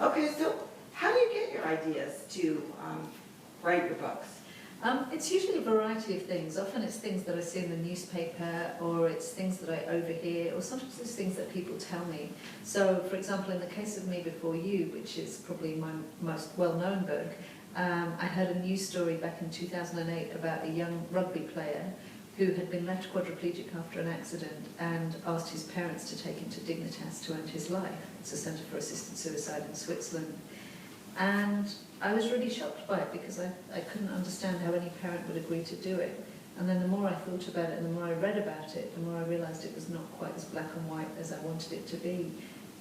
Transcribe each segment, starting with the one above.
Okay, so how do you get your ideas to write your books? It's usually a variety of things. Often it's things that I see in the newspaper, or it's things that I overhear, or sometimes it's things that people tell me. So, for example, in the case of Me Before You, which is probably my most well-known book, I heard a news story back in 2008 about a young rugby player who had been left quadriplegic after an accident and asked his parents to take him to Dignitas to end his life. It's a centre for assisted suicide in Switzerland. And I was really shocked by it because I couldn't understand how any parent would agree to do it. And then the more I thought about it and the more I read about it, the more I realised it was not quite as black and white as I wanted it to be.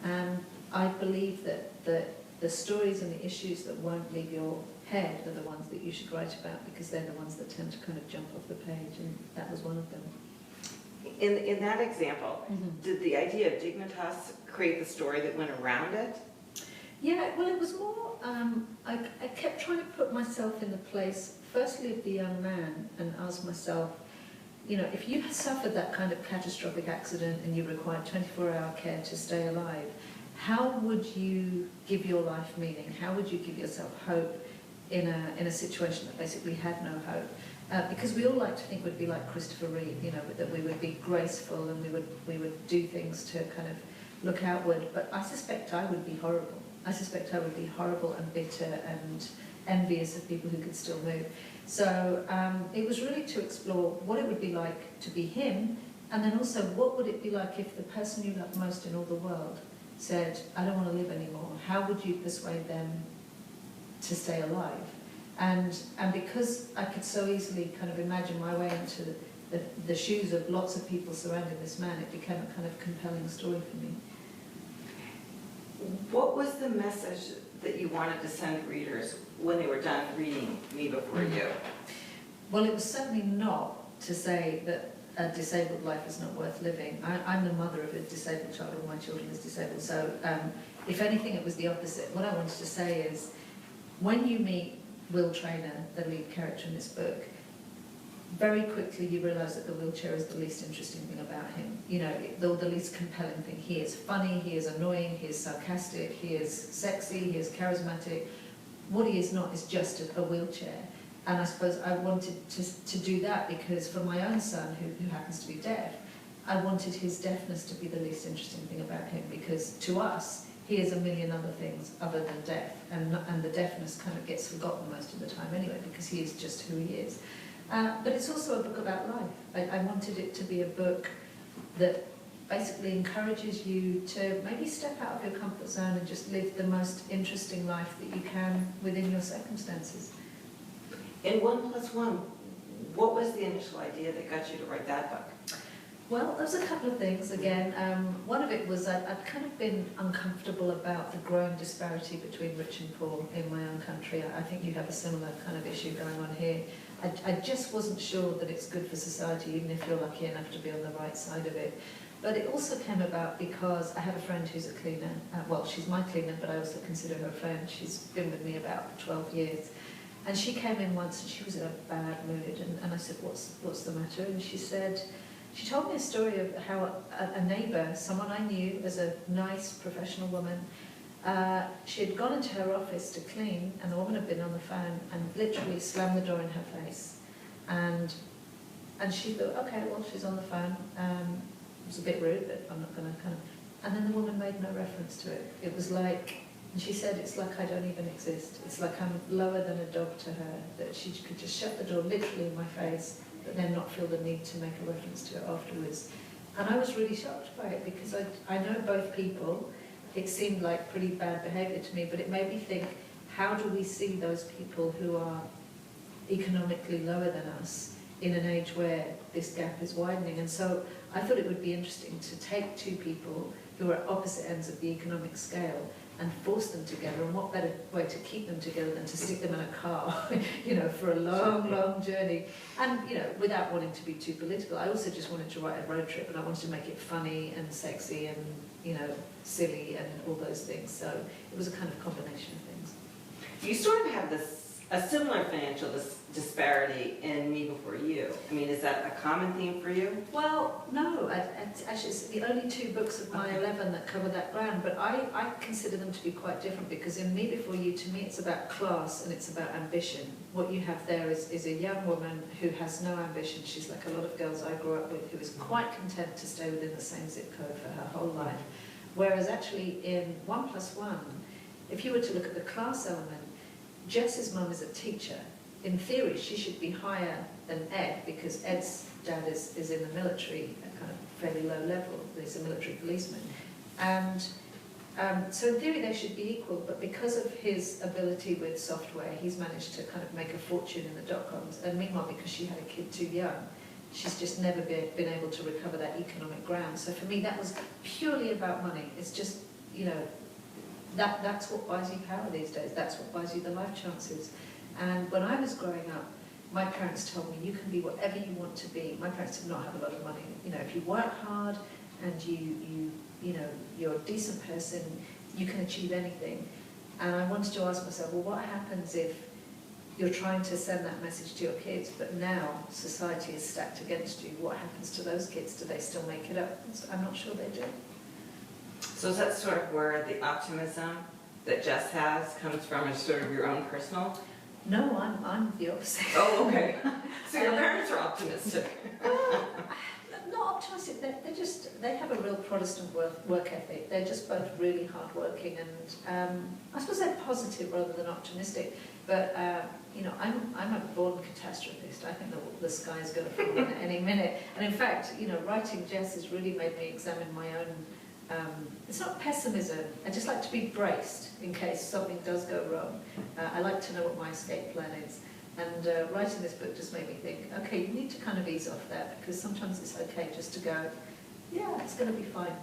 And I believe that the stories and the issues that won't leave your head are the ones that you should write about, because they're the ones that tend to kind of jump off the page, and that was one of them. In that example, did the idea of Dignitas create the story that went around it? Yeah, well, it was more, I kept trying to put myself in the place, firstly, of the young man, and ask myself, you know, if you had suffered that kind of catastrophic accident and you required 24-hour care to stay alive, how would you give your life meaning? How would you give yourself hope in a situation that basically had no hope? Because we all like to think we'd be like Christopher Reeve, you know, that we would be graceful and we would do things to kind of look outward, but I suspect I would be horrible. I suspect I would be horrible and bitter and envious of people who could still move. So it was really to explore what it would be like to be him, and then also what would it be like if the person you love most in all the world said, I don't want to live anymore. How would you persuade them to stay alive? And because I could so easily kind of imagine my way into the shoes of lots of people surrounding this man, it became a kind of compelling story for me. What was the message that you wanted to send readers when they were done reading Me Before You? Well, it was certainly not to say that a disabled life is not worth living. I'm the mother of a disabled child, all my children is disabled, so if anything it was the opposite. What I wanted to say is, when you meet Will Traynor, the lead character in this book, very quickly you realise that the wheelchair is the least interesting thing about him. You know, the least compelling thing. He is funny, he is annoying, he is sarcastic, he is sexy, he is charismatic. What he is not is just a wheelchair. And I suppose I wanted to do that because for my own son, who happens to be deaf, I wanted his deafness to be the least interesting thing about him, because to us, he is a million other things other than deaf, and the deafness kind of gets forgotten most of the time anyway, because he is just who he is. But it's also a book about life. I wanted it to be a book that basically encourages you to maybe step out of your comfort zone and just live the most interesting life that you can within your circumstances. In 1+1, what was the initial idea that got you to write that book? Well, there was a couple of things. Again, one of it was I'd kind of been uncomfortable about the growing disparity between rich and poor in my own country. I think you have a similar kind of issue going on here. I just wasn't sure that it's good for society, even if you're lucky enough to be on the right side of it. But it also came about because I have a friend who's a cleaner. Well, she's my cleaner, but I also consider her a friend. She's been with me about 12 years. And she came in once and she was in a bad mood. And I said, what's the matter? And she told me a story of how a neighbour, someone I knew as a nice professional woman, she had gone into her office to clean, and the woman had been on the phone and literally slammed the door in her face. And she thought, okay, well, she's on the phone. It was a bit rude, but I'm not going to kind of... And then the woman made no reference to it. It was like, and she said, it's like I don't even exist. It's like I'm lower than a dog to her, that she could just shut the door literally in my face, but then not feel the need to make a reference to it afterwards. And I was really shocked by it, because I know both people. It seemed like pretty bad behaviour to me, but it made me think, how do we see those people who are economically lower than us in an age where this gap is widening? And so I thought it would be interesting to take two people who are at opposite ends of the economic scale and force them together, and what better way to keep them together than to stick them in a car, you know, for a long, long journey. And, you know, without wanting to be too political, I also just wanted to write a road trip, and I wanted to make it funny and sexy and, you know, silly and all those things. So it was a kind of combination of things. You sort of have this a similar financial disparity in Me Before You. I mean, is that a common theme for you? Well, no, actually it's the only two books of my 11 that cover that ground, but I consider them to be quite different, because in Me Before You, to me, it's about class and it's about ambition. What you have there is a young woman who has no ambition. She's like a lot of girls I grew up with, who is quite content to stay within the same zip code for her whole life. Whereas actually in 1+1, if you were to look at the class element, Jess's mum is a teacher. In theory, she should be higher than Ed, because Ed's dad is in the military at kind of fairly low level. He's a military policeman. And so in theory, they should be equal, but because of his ability with software, he's managed to kind of make a fortune in the dot-coms. And meanwhile, because she had a kid too young, she's just never been able to recover that economic ground. So for me, that was purely about money. It's just, you know, that's what buys you power these days. That's what buys you the life chances. And when I was growing up, my parents told me, you can be whatever you want to be. My parents did not have a lot of money. You know, if you work hard and you know, you're a decent person, you can achieve anything. And I wanted to ask myself, well, what happens if you're trying to send that message to your kids, but now society is stacked against you? What happens to those kids? Do they still make it up? I'm not sure they do. So is that sort of where the optimism that Jess has comes from, is sort of your own personal? No, I'm the opposite. Oh, okay. So your parents are optimistic. Well, not optimistic. They have a real Protestant work ethic. They're just both really hardworking, and I suppose they're positive rather than optimistic. But you know, I'm a born catastrophist. I think the sky is going to fall at any minute. And in fact, you know, writing Jess has really made me examine my own. It's not pessimism. I just like to be braced in case something does go wrong. I like to know what my escape plan is. And writing this book just made me think, okay, you need to kind of ease off that, because sometimes it's okay just to go, yeah, it's going to be fine.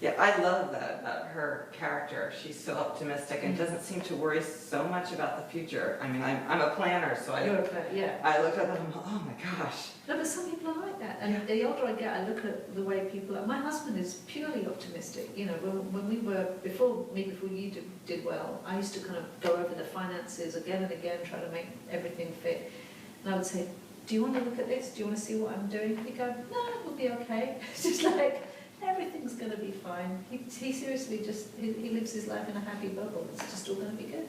Yeah, I love that about her character. She's so optimistic and doesn't seem to worry so much about the future. I mean, I'm a planner, so You're a planner, yeah. I look at them and I'm like, oh my gosh. No, but some people are like that. And the older I get, I look at the way people are. My husband is purely optimistic. You know, when we were, before you did well, I used to kind of go over the finances again and again, try to make everything fit. And I would say, do you want to look at this? Do you want to see what I'm doing? He'd go, no, it'll be okay. It's just like, everything's going to be fine. He seriously just, he lives his life in a happy bubble. It's just all going to be good.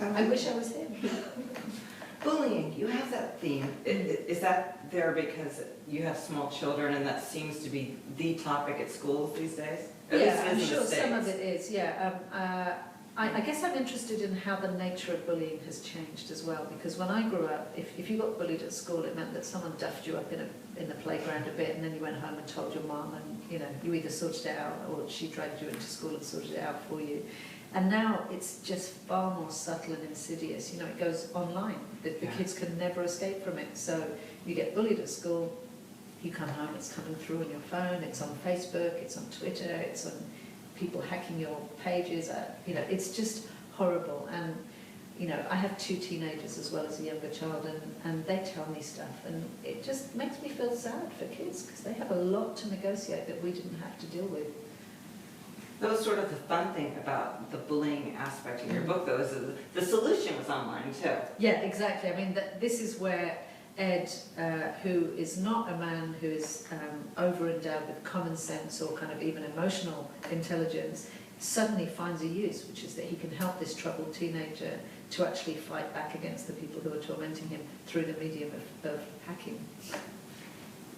I wish I was him. Bullying, you have that theme. Is that there because you have small children and that seems to be the topic at schools these days? Yeah, I'm sure some of it is, yeah. I guess I'm interested in how the nature of bullying has changed as well, because when I grew up, if you got bullied at school, it meant that someone duffed you up in the playground a bit, and then you went home and told your mum, and you know, you either sorted it out or she dragged you into school and sorted it out for you. And now it's just far more subtle and insidious. You know, it goes online. The kids can never escape from it. So you get bullied at school, you come home, it's coming through on your phone, it's on Facebook, it's on Twitter, it's on people hacking your pages. You know, it's just horrible. And you know, I have 2 teenagers as well as a younger child, and they tell me stuff, and it just makes me feel sad for kids, because they have a lot to negotiate that we didn't have to deal with. That was sort of the fun thing about the bullying aspect of your book, though, is that the solution was online, too. Yeah, exactly. I mean, this is where Ed, who is not a man who is over-endowed with common sense or kind of even emotional intelligence, suddenly finds a use, which is that he can help this troubled teenager to actually fight back against the people who are tormenting him through the medium of hacking.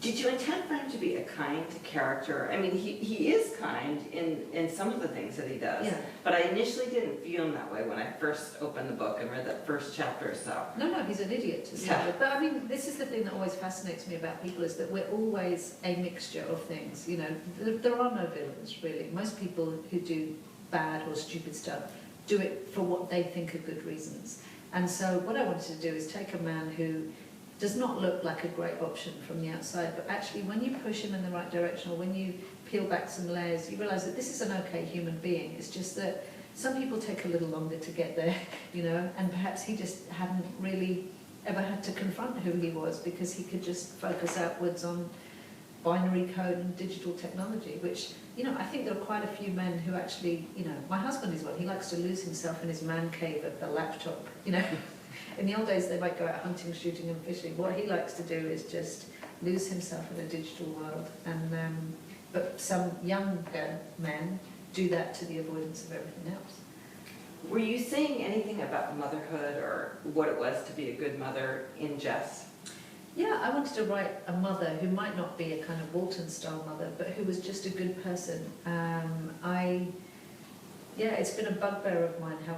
Did you intend for him to be a kind character? I mean, he is kind in some of the things that he does, yeah. But I initially didn't feel him that way when I first opened the book and read that first chapter or so. No, he's an idiot to start with. But I mean, this is the thing that always fascinates me about people, is that we're always a mixture of things. You know, there are no villains, really. Most people who do bad or stupid stuff do it for what they think are good reasons. And so what I wanted to do is take a man who does not look like a great option from the outside, but actually when you push him in the right direction, or when you peel back some layers, you realise that this is an okay human being. It's just that some people take a little longer to get there, you know, and perhaps he just hadn't really ever had to confront who he was, because he could just focus outwards on binary code and digital technology, which, you know, I think there are quite a few men who actually, you know, my husband is one, he likes to lose himself in his man cave at the laptop, you know. In the old days, they might go out hunting, shooting and fishing. What he likes to do is just lose himself in a digital world. And but some younger men do that to the avoidance of everything else. Were you saying anything about motherhood or what it was to be a good mother in Jess? Yeah, I wanted to write a mother who might not be a kind of Walton-style mother, but who was just a good person. It's been a bugbear of mine how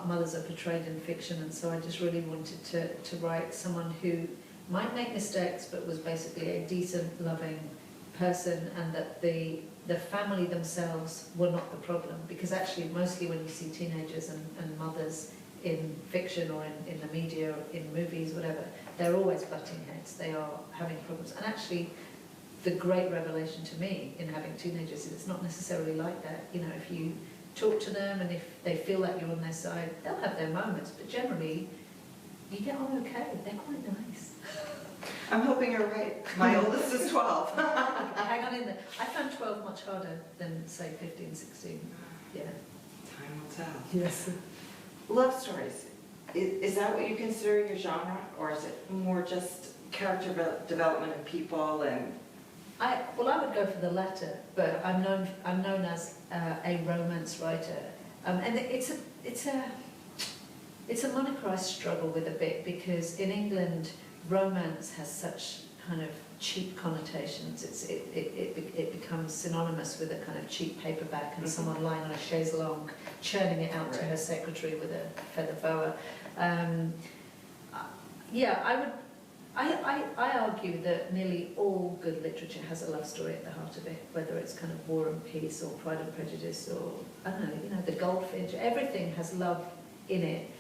mothers are portrayed in fiction, and so I just really wanted to write someone who might make mistakes, but was basically a decent, loving person, and that the family themselves were not the problem. Because actually, mostly when you see teenagers and mothers in fiction or in the media, or in movies, whatever, they're always butting heads. They are having problems. And actually, the great revelation to me in having teenagers is it's not necessarily like that. You know, if you talk to them and if they feel like you're on their side, they'll have their moments, but generally, you get on okay. They're quite nice. I'm hoping you're right. My oldest is 12. Hang on in there. I found 12 much harder than, say, 15, 16. Yeah. Time will tell. Yes. Love stories. Is that what you consider your genre, or is it more just character development of people and? I would go for the latter, but I'm known as a romance writer, and it's a moniker I struggle with a bit, because in England romance has such kind of cheap connotations. It becomes synonymous with a kind of cheap paperback and someone lying on a chaise longue churning it out to her secretary with a feather boa. I argue that nearly all good literature has a love story at the heart of it, whether it's kind of War and Peace or Pride and Prejudice or, I don't know, you know, The Goldfinch. Everything has love in it.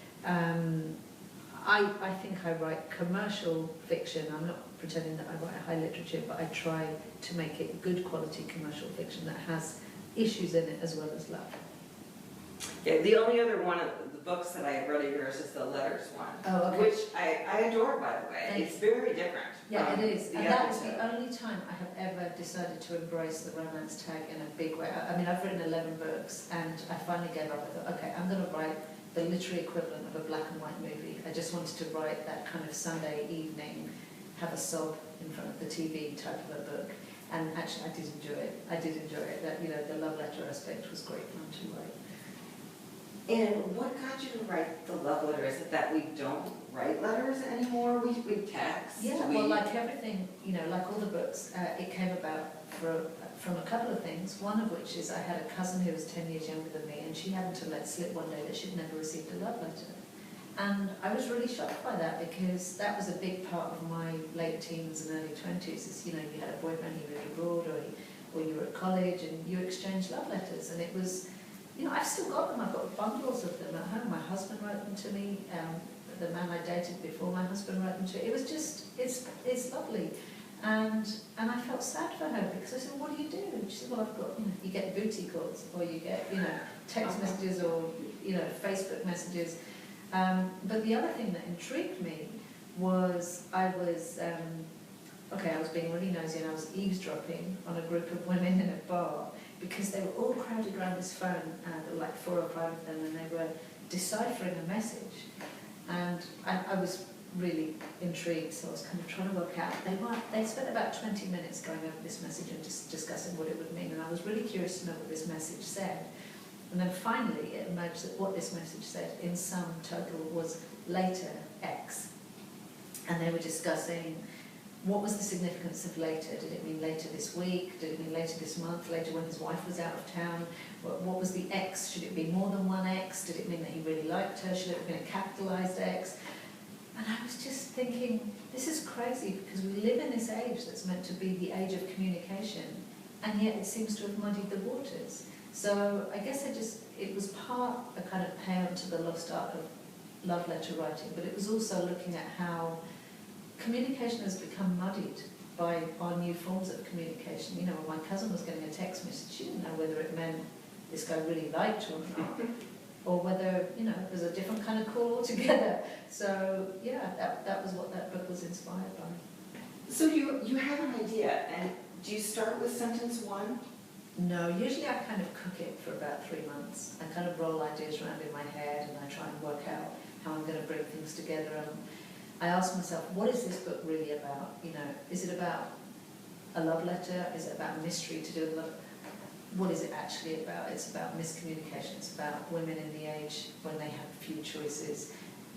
I think I write commercial fiction. I'm not pretending that I write high literature, but I try to make it good quality commercial fiction that has issues in it as well as love. Yeah, the only other one of the books that I have read of yours is the letters one, Oh, okay. which I adore, by the way. It's very different. Yeah, it is. the And that other was the two. only time I have ever decided to embrace the romance tag in a big way. I mean, I've written 11 books, and I finally gave up. I thought, okay, I'm going to write the literary equivalent of a black and white movie. I just wanted to write that kind of Sunday evening, have a sob in front of the TV type of a book. And actually, I did enjoy it. That, you know, the love letter aspect was great fun to write. And what got you to write the love letter? Is it that we don't write letters anymore? We text? Yeah, well, like everything, you know, like all the books, it came about from a couple of things. One of which is I had a cousin who was 10 years younger than me, and she happened to let slip one day that she'd never received a love letter. And I was really shocked by that, because that was a big part of my late teens and early 20s. Is, you know, you had a boyfriend, you lived abroad, or you were at college, and you exchanged love letters, and it was. You know, I've still got them. I've got bundles of them at home. My husband wrote them to me. The man I dated before my husband wrote them to me. It was just, it's lovely. And I felt sad for her, because I said, what do you do? And she said, well, I've got, you know, you get booty calls, or you get, you know, text messages, or, you know, Facebook messages. But the other thing that intrigued me was I was being really nosy, and I was eavesdropping on a group of women in a bar, because they were all crowded around this phone, there were like 4 or 5 of them, and they were deciphering a message. And I was really intrigued, so I was kind of trying to work out. They spent about 20 minutes going over this message and just discussing what it would mean, and I was really curious to know what this message said. And then finally it emerged that what this message said in sum total was later X. And they were discussing what was the significance of later. Did it mean later this week? Did it mean later this month? Later when his wife was out of town? What was the X? Should it be more than one X? Did it mean that he really liked her? Should it have been a capitalized X? And I was just thinking, this is crazy, because we live in this age that's meant to be the age of communication, and yet it seems to have muddied the waters. So I guess it was part a kind of paean to the lost art of love letter writing, but it was also looking at how communication has become muddied by our new forms of communication. You know, when my cousin was getting a text message, she didn't know whether it meant this guy really liked her or not, or whether, you know, it was a different kind of call altogether. So, yeah, that was what that book was inspired by. So you have an idea, and do you start with sentence 1? No, usually I kind of cook it for about 3 months. I kind of roll ideas around in my head, and I try and work out how I'm going to bring things together. And I asked myself, what is this book really about? You know, is it about a love letter? Is it about mystery to do with love? What is it actually about? It's about miscommunication. It's about women in the age when they have few choices.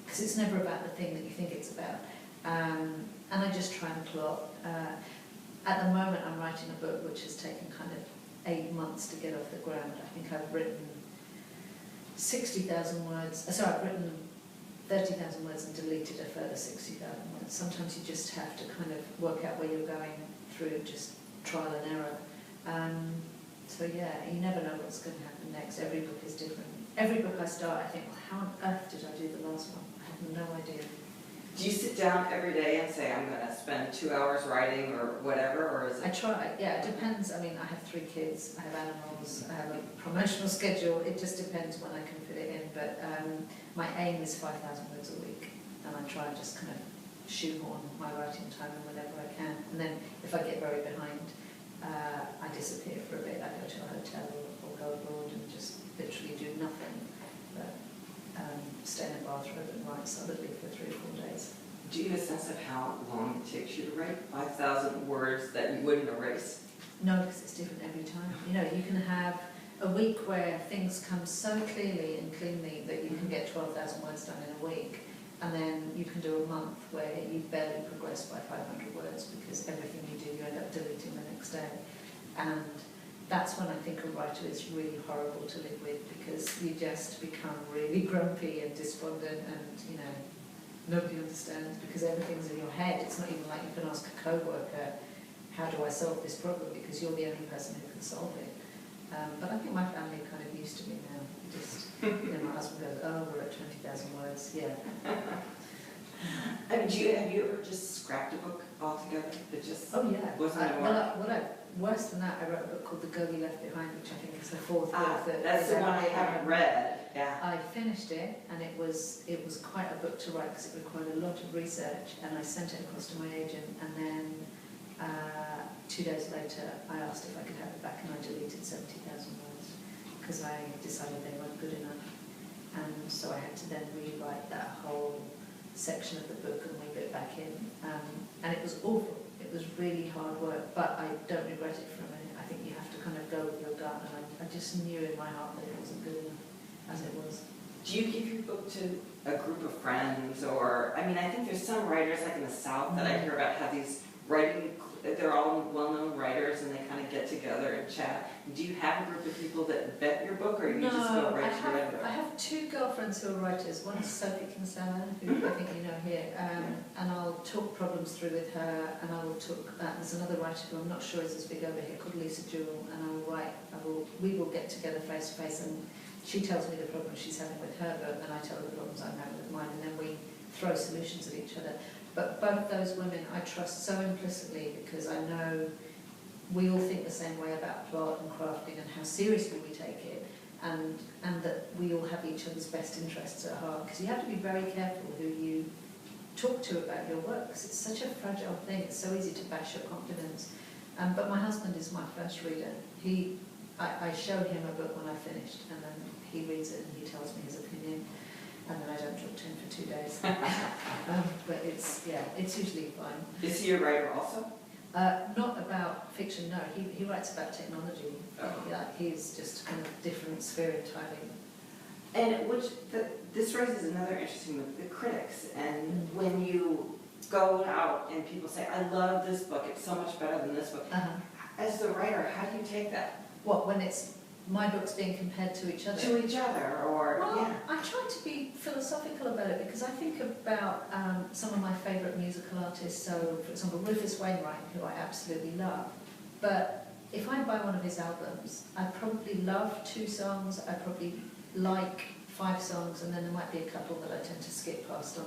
Because it's never about the thing that you think it's about. And I just try and plot. At the moment, I'm writing a book which has taken kind of 8 months to get off the ground. I think I've written 60,000 words. Sorry, I've written 30,000 words and deleted a further 60,000 words. Sometimes you just have to kind of work out where you're going through just trial and error. So yeah, you never know what's going to happen next. Every book is different. Every book I start, I think, well, how on earth did I do the last one? I have no idea. Do you sit down every day and say, I'm going to spend 2 hours writing or whatever, or is it? I try, yeah, it depends. I mean, I have 3 kids, I have animals, I have a promotional schedule. It just depends when I can fit it in. But my aim is 5,000 words a week, and I try and just kind of shoehorn my writing time in whenever I can. And then if I get very behind, I disappear for a bit. I go to a hotel or go abroad and just literally do nothing but stay in a bathroom and write solidly for 3 or 4 days. Do you have a sense of how long it takes you to write 5,000 words that you wouldn't erase? No, because it's different every time. You know, you can have a week where things come so clearly and cleanly that you can get 12,000 words done in a week, and then you can do a month where you barely progress by 500 words because everything you do you end up deleting the next day. And that's when I think a writer is really horrible to live with, because you just become really grumpy and despondent, and you know, nobody understands because everything's in your head. It's not even like you can ask a co-worker, how do I solve this problem, because you're the only person who can solve it. But I think my family kind of used to me now. Just, you know, my husband goes, oh, we're at 20,000 words, yeah. I mean, have you ever just scrapped a book altogether? That just Oh yeah. wasn't Worse than that, I wrote a book called The Girl You Left Behind, which I think is the 4th book. That's the one I haven't read. Yeah. I finished it, and it was quite a book to write because it required a lot of research, and I sent it across to my agent, and then 2 days later I asked if I could have it back, and I deleted 70,000 words because I decided they weren't good enough. And so I had to then rewrite that whole section of the book and weave it back in. And it was awful. It was really hard work, but I don't regret it for a minute. I think you have to kind of go with your gut, and I just knew in my heart that it wasn't good enough as it was. Do you give your book to a group of friends, or, I mean, I think there's some writers like in the South that I hear about have these writing, they're all well-known writers and they kind of get together and chat. Do you have a group of people that vet your book, or you just go right to it? I have 2 girlfriends who are writers. One is Sophie Kinsella, who I think you know here, and I'll talk problems through with her, and I will talk, there's another writer who I'm not sure is as big over here called Jewell, and we will get together face to face, and she tells me the problems she's having with her book, and I tell her the problems I'm having with mine, and then we throw solutions at each other. But both those women I trust so implicitly, because I know we all think the same way about plot and crafting and how seriously we take it, and that we all have each other's best interests at heart. Because you have to be very careful who you talk to about your work, because it's such a fragile thing. It's so easy to bash your confidence. But my husband is my first reader. I showed him a book when I finished, and then he reads it and he tells me his opinion. And then I don't talk to him for 2 days. But it's usually fine. Is he a writer also? Not about fiction, no. He writes about technology. Oh. He's just kind of different sphere entirely. And this raises another interesting one, the critics. And when you go out and people say, I love this book, it's so much better than this book. As the writer, how do you take that? What, when it's my books being compared to each other? To each other, or, well, yeah. I try to be philosophical about it, because I think about some of my favourite musical artists. So, for example, Rufus Wainwright, who I absolutely love. But if I buy one of his albums, I probably love 2 songs, I probably like 5 songs, and then there might be a couple that I tend to skip past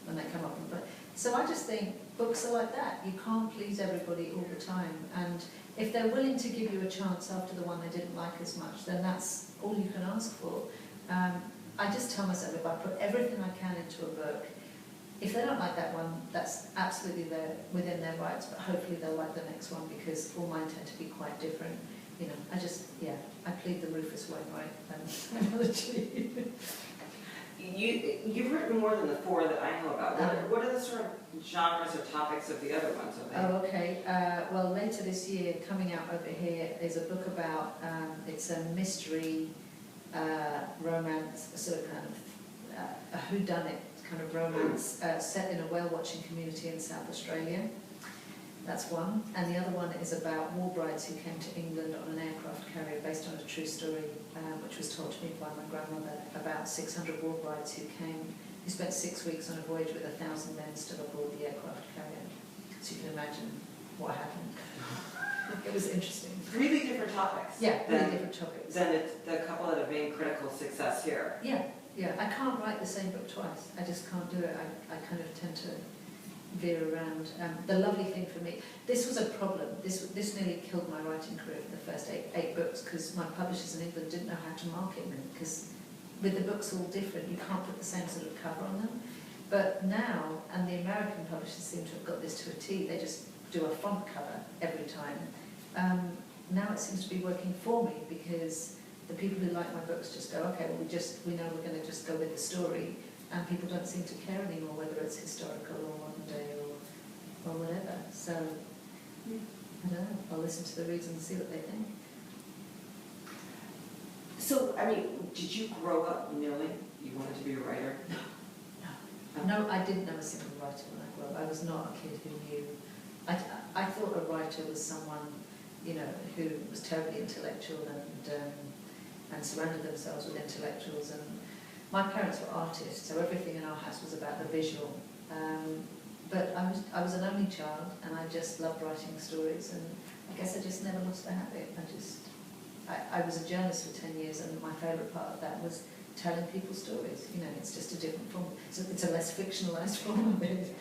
when they come up. But so I just think books are like that. You can't please everybody all the time, and if they're willing to give you a chance after the one they didn't like as much, then that's all you can ask for. I just tell myself, if I put everything I can into a book, if they don't like that one, that's absolutely within their rights, but hopefully they'll like the next one, because all mine tend to be quite different. You know, I plead the Rufus Wainwright analogy. You've written more than the 4 that I know about. What are the sort of genres or topics of the other ones? Oh, okay. Well, later this year, coming out over here, is a book about, it's a mystery romance, a sort of kind of a whodunit kind of romance set in a whale watching community in South Australia. That's one. And the other one is about war brides who came to England on an aircraft carrier based on a true story, which was told to me by my grandmother, about 600 war brides who spent 6 weeks on a voyage with 1,000 men still aboard the aircraft carrier. So you can imagine what happened. It was interesting. Really different topics. Yeah, really different topics. Than the couple that have made critical success here. Yeah, yeah. I can't write the same book twice. I just can't do it. I kind of tend to veer around. The lovely thing for me, this was a problem. This nearly killed my writing career for the first eight books, because my publishers in England didn't know how to market them, because with the books all different, you can't put the same sort of cover on them. But now, and the American publishers seem to have got this to a T, they just do a font cover every time. Now it seems to be working for me, because the people who like my books just go, okay, well we know we're going to just go with the story, and people don't seem to care anymore whether it's historical or modern day or whatever. So, I don't know, I'll listen to the reads and see what they think. So, I mean, did you grow up knowing you wanted to be a writer? No, I didn't know a single writer when I grew up. I was not a kid who knew. I thought a writer was someone, you know, who was terribly intellectual and surrounded themselves with intellectuals. And my parents were artists, so everything in our house was about the visual. But I was an only child, and I just loved writing stories, and I guess I just never lost the habit. I was a journalist for 10 years, and my favourite part of that was telling people stories. You know, it's just a different form. So it's a less fictionalised form of it.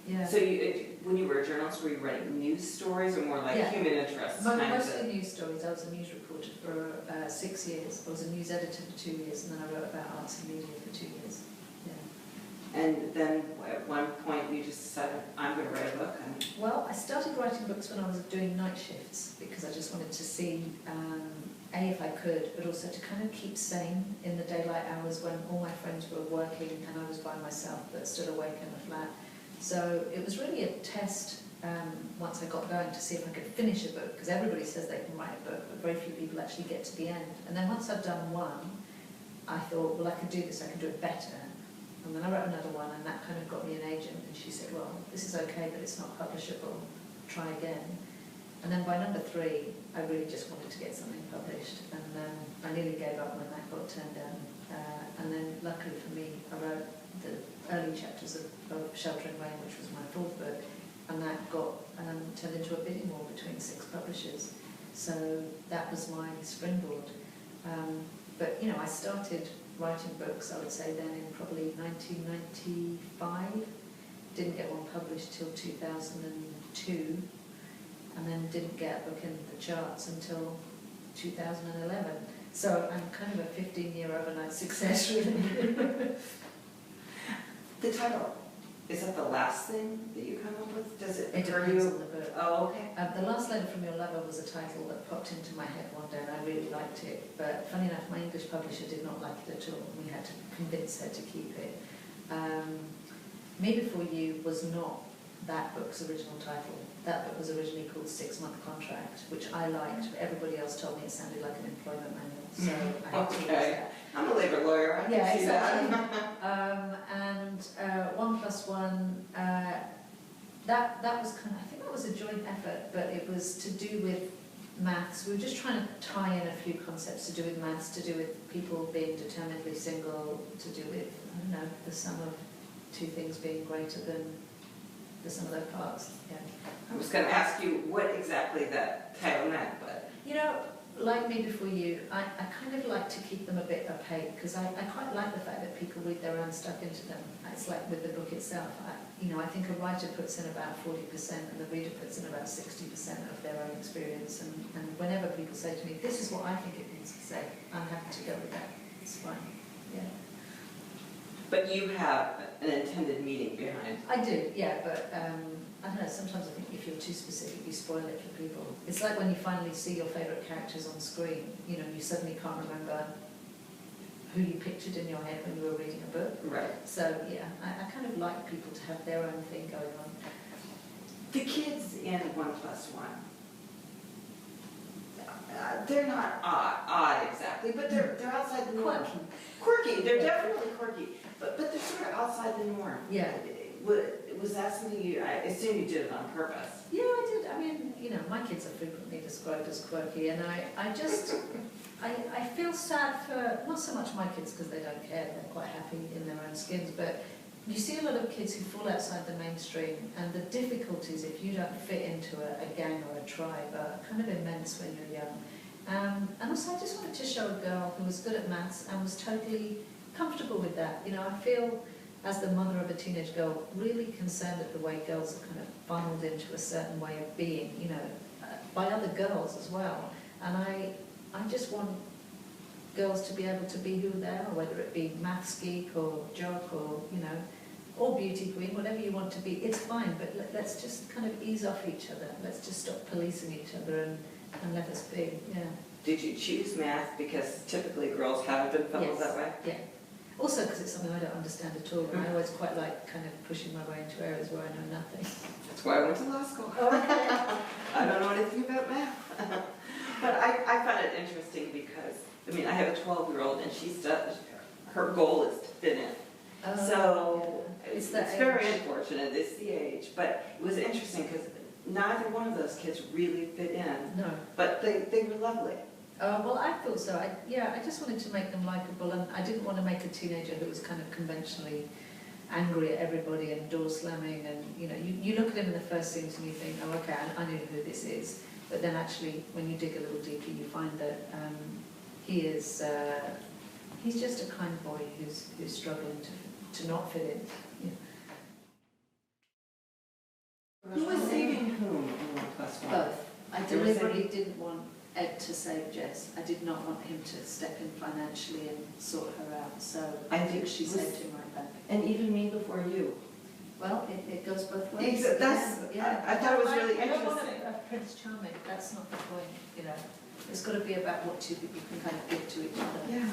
Yeah. So when you were a journalist, were you writing news stories or more like human interests? Mostly news stories. I was a news reporter for 6 years. I was a news editor for 2 years, and then I wrote about arts and media for 2 years. Yeah. And then at one point you just decided, I'm going to write a book. Well, I started writing books when I was doing night shifts, because I just wanted to see, A, if I could, but also to kind of keep sane in the daylight hours when all my friends were working and I was by myself but still awake in the flat. So it was really a test once I got going to see if I could finish a book, because everybody says they can write a book, but very few people actually get to the end. And then once I'd done one, I thought, well, I could do this, I could do it better. And then I wrote another one, and that kind of got me an agent, and she said, well, this is okay, but it's not publishable, try again. And then by number 3, I really just wanted to get something published, and I nearly gave up when that got turned down. And then luckily for me, I wrote the early chapters of Sheltering Rain, which was my 4th book, and that got turned into a bidding war between 6 publishers. So that was my springboard. But, you know, I started writing books, I would say then in probably 1995. Didn't get one published till 2002, and then didn't get a book in the charts until 2011. So I'm kind of a 15-year overnight success, really. The title, is that the last thing that you come up with? Does it It occur depends you? on the book. Oh, okay. The Last Letter from Your Lover was a title that popped into my head one day, and I really liked it. But funny enough, my English publisher did not like it at all. We had to convince her to keep it. Me Before You was not that book's original title. That book was originally called 6 Month Contract, which I liked, but everybody else told me it sounded like an employment manual. So I had to use that. I'm a labor lawyer, I can see exactly. that. And 1 + 1, that was kind of, I think that was a joint effort, but it was to do with maths. We were just trying to tie in a few concepts to do with maths, to do with people being determinedly single, to do with, I don't know, the sum of 2 things being greater than the sum of their parts. Yeah. I was going to ask you what exactly that title meant, but... You know, like Me Before You, I kind of like to keep them a bit opaque, because I quite like the fact that people read their own stuff into them. It's like with the book itself. I think a writer puts in about 40% and the reader puts in about 60% of their own experience. And whenever people say to me, this is what I think it means to say, I'm happy to go with that. It's fine. Yeah. But you have an intended meaning behind. I do, yeah, but I don't know, sometimes I think if you're too specific, you spoil it for people. It's like when you finally see your favourite characters on screen, you know, you suddenly can't remember who you pictured in your head when you were reading a book. Right. So yeah, I kind of like people to have their own thing going on. The kids in 1+1, they're not odd exactly, but they're outside the norm. Quirky. They're definitely quirky, but they're sort of outside the norm. Yeah. Was that something I assume you did it on purpose? Yeah, I did. I mean, you know, my kids are frequently described as quirky, and I feel sad for, not so much my kids because they don't care, they're quite happy in their own skins, but you see a lot of kids who fall outside the mainstream, and the difficulties if you don't fit into a gang or a tribe are kind of immense when you're young. And also I just wanted to show a girl who was good at maths and was totally comfortable with that. You know, I feel, as the mother of a teenage girl, really concerned at the way girls are kind of funneled into a certain way of being, you know, by other girls as well. And I just want girls to be able to be who they are, whether it be maths geek or jock or, you know, or beauty queen, whatever you want to be, it's fine, but let's just kind of ease off each other. Let's just stop policing each other and let us be, yeah. Did you choose math because typically girls haven't been funneled that way? Yeah. Also because it's something I don't understand at all, and I always quite like kind of pushing my way into areas where I know nothing. That's why I went to law school. Oh, okay. I don't know anything about math. But I find it interesting because, I mean, I have a 12-year-old and her goal is to fit in. So it's very unfortunate, it's the age, but it was interesting because neither one of those kids really fit in. No. But they were lovely. Well, I thought so. I just wanted to make them likeable, and I didn't want to make a teenager who was kind of conventionally angry at everybody and door slamming, and you know, you look at him in the first scenes and you think, oh, okay, I know who this is, but then actually, when you dig a little deeper, you find that he's just a kind boy who's struggling to not fit in. Yeah. Who was saving whom in 1+1? Both. I deliberately didn't want Ed to save Jess. I did not want him to step in financially and sort her out, so I think she saved him right back. And even me before you. Well, it goes both ways. Yeah, I thought it was really interesting. I don't want a Prince Charming, that's not the point, you know. It's got to be about what two people can kind of give to each other. Yeah.